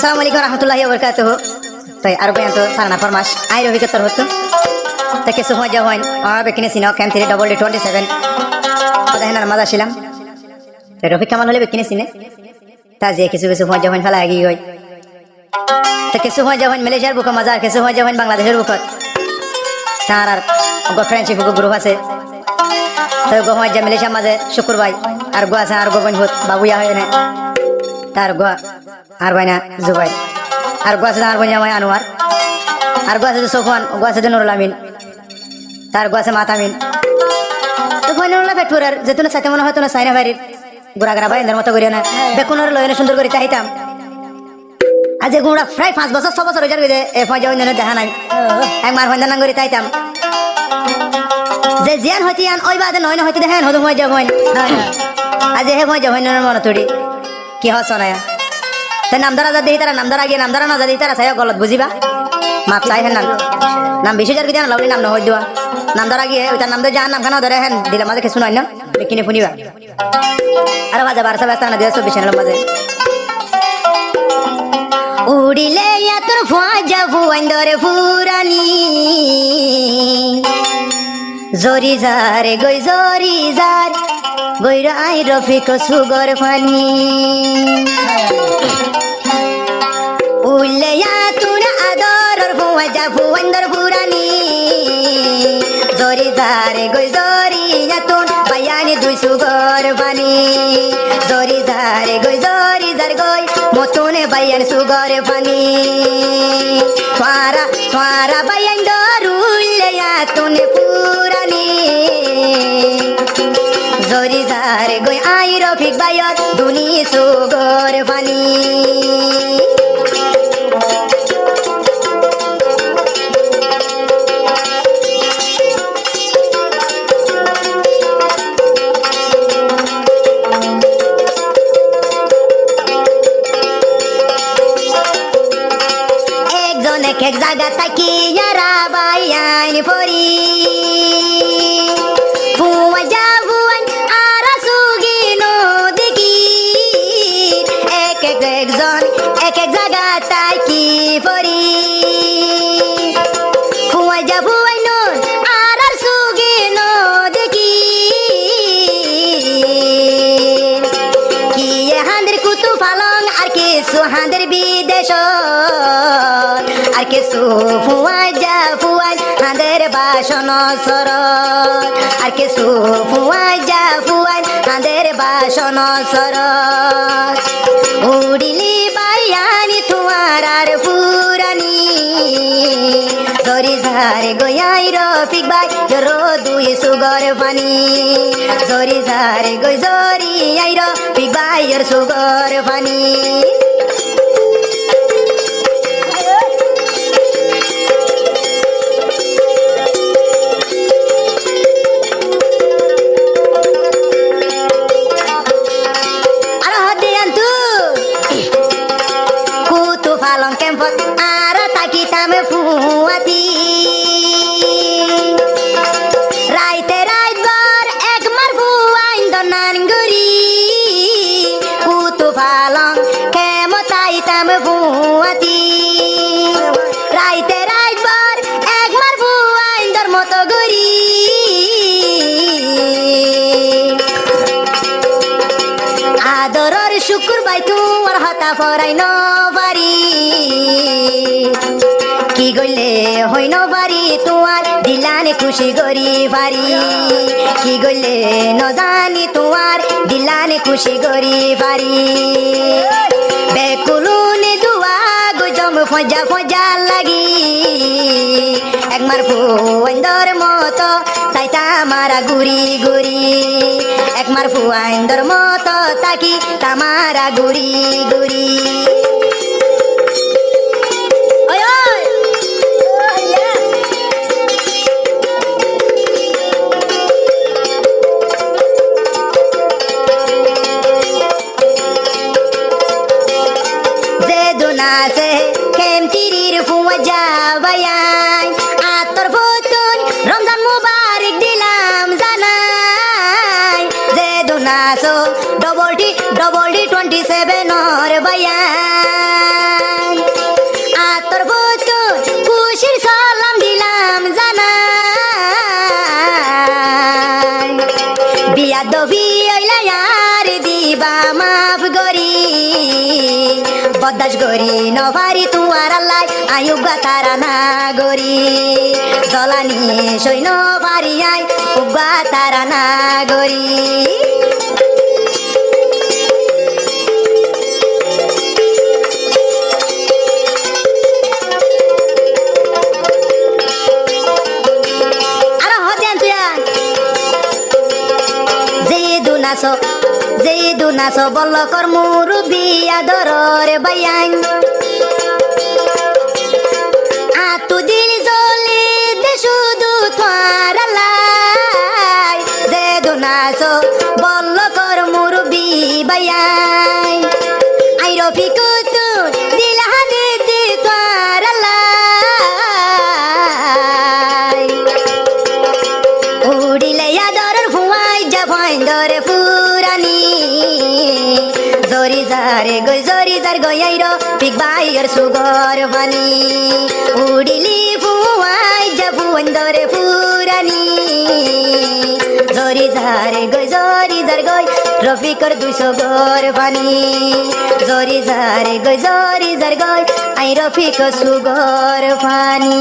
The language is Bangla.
আসসালামু আলাইকুম রহমতুল্লাহি ওয়া বারাকাতুহু তাই আর বয়ান তো সারানা ফরমাস আই রবি কতর হতো তাকে সময় যা হয় বেকিনে সিনো ক্যাম 3 ডবল 27 দেখেন মাঝা ছিলাম তাই রফিক কামাল হলে বেকিনে সিনে তা যে কিছু কিছু সময় যা হয় ফেলা আগি হয় তাকে সময় যা হয় মালয়েশিয়ার বুক মাজার কিছু সময় যা হয় বাংলাদেশের বুকত তার আর ফ্রেন্ডশিপ গ্রুপ আছে তাই গোয়া যা মালয়েশিয়া মাঝে শুক্রবার আর গোয়া আছে আর গোবন হত বাবুয়া হয় না তার গোয়া আর বাইনা জুবাই আর গোয়া আছে আর বইনা মাই আনোয়ার আর গোয়া আছে সোফান গোয়া আছে নুরুল আমিন তার গোয়া আছে মাতামিন তো বইনুল্লাহ ফেটুরার যেতুন সাথে মনে হয়তো না সাইনা ভাইরির গুড়াগড়া ভাই এদের মতো করিও না বেকুনের লয়নে সুন্দর করে চাইতাম আজ গুড়া প্রায় 5 বছর 6 বছর হয়ে যাবে এ ফজা হইনে দেখা নাই একবার হইনা নাং করে চাইতাম যে জিয়ান হইতিয়ান ওই বাদে নয় না হইতে দেখেন হদু মই যাবন আজ হে মই যাবন মনে তোড়ি কি হস না তে নামদারা যা দেই তারা নামদারা গিয়ে নামদারা না যা দেই তারা সায়া গলত বুঝিবা মাপ চাই হেন নাম 20000 কি জান লাউলি নাম ন হই দিবা নামদারা গিয়ে ওইটা নাম দে জান নাম খানা ধরে হেন দিলা মাঝে কিছু নয় না কিনে ফুনিবা আর বাজা বারসা ব্যস্ত না 224 চ্যানেল মাঝে উড়িলে ইয়া তোর ফজা ফুয়াইন্দরে ফুরানি জরি জারে গই জরি জার গইরাই রফিক সুগর ফানি উল্লেয়া তুনা আদরর ফুয়াজা ফুয়াইন্দর ফুরানি জরি জারে গই জরি তুন বায়ানি দুই সুগর ফানি জরি জারে গই জরি জার গই মতনে বায়ান সুগর ফানি তোরা তোরা বায়াইন্দর উল্লেয়া তুনে ফুরানি জরি জারে গই আই রফিক বায়ত দুনি সুগর ফানি এক জায়গা থাকি ইয়ারা বাইয়ানি পরি ফুয়া যা ফুয়াই আর সুগি নদী এক একজন এক এক জায়গা থাকি পরি ফুয়া যা ফুয়াই নুন আর সুগি নদী কি হান্দের কুতু ফালং আর কি সুহান্দের বিদেশ আর কিছু ফুয়াই যা ফুয়াই হাঁদের বাসন সরত আর কিছু ফুয়াই যা ফুয়াই হাঁদের বাসন সরত উড়িলি বাইয়ানি তুয়ার আর পুরানি জরি ঝারে গয়াই রফিক বাই জরো দুই সুগর পানি জরি ঝারে গই জরি আই রফিক বাই এর সুগর পানি আর তাকিতাম ফুয়াতি রাইতে রাইতবার একমার ফুয়াইন্দ নানগুরি কুতু ফালং কেমতাইতাম ফুয়াতি রাইতে রাইতবার একমার ফুয়াইন্দর মতো গরি আদরর শুকুর বাই তোমার হতা ফরাই নবারি কি গইলে হইন বাড়ি তোমার দিলানে খুশি গরি বাড়ি কি গইলে ন জানি তোমার দিলানে খুশি গরি বাড়ি বেকুলুনে দুয়া গুজম ফজা ফজা লাগি একমার ফুয়াইন্দর মতো তাইতা মারা গুরি গুরি একমার ফুয়াইন্দর মতো তাকি তামারা গুরি গুরি আছে কেম তিরির ফুয়া যাবায়াই আতর ফতুন রমজান মুবারক দিলাম জানাই যে দুনাসো ডবল ডি 27 ওর বায়াই বদাস গরি নভারি তুয়ার আল্লাহ আয়ুগা তারা না গরি জলানি সৈন্য ভারি আই উগা তারা না গরি যেদু নাচ বল্লকর মুরুবি আদরের বাইয়ান আতু দিল জলে দে শুধু তোমার লাই যেদু নাচ বল্লকর মুরুবি বাইয়ান আই রফিকু তু দিল হাতে দি তোমার লাই উড়িলে আদরের ভুয়াই যা ভয় ধরে জরি যার গয়াইর পিক বাইর সুগর ভানি উড়িলি ফুয়াই যাবু অন্দরে ফুরানি জরি যার গই রফিকর 200 গর ভানি জরি যার গই আই রফিক সুগর ভানি।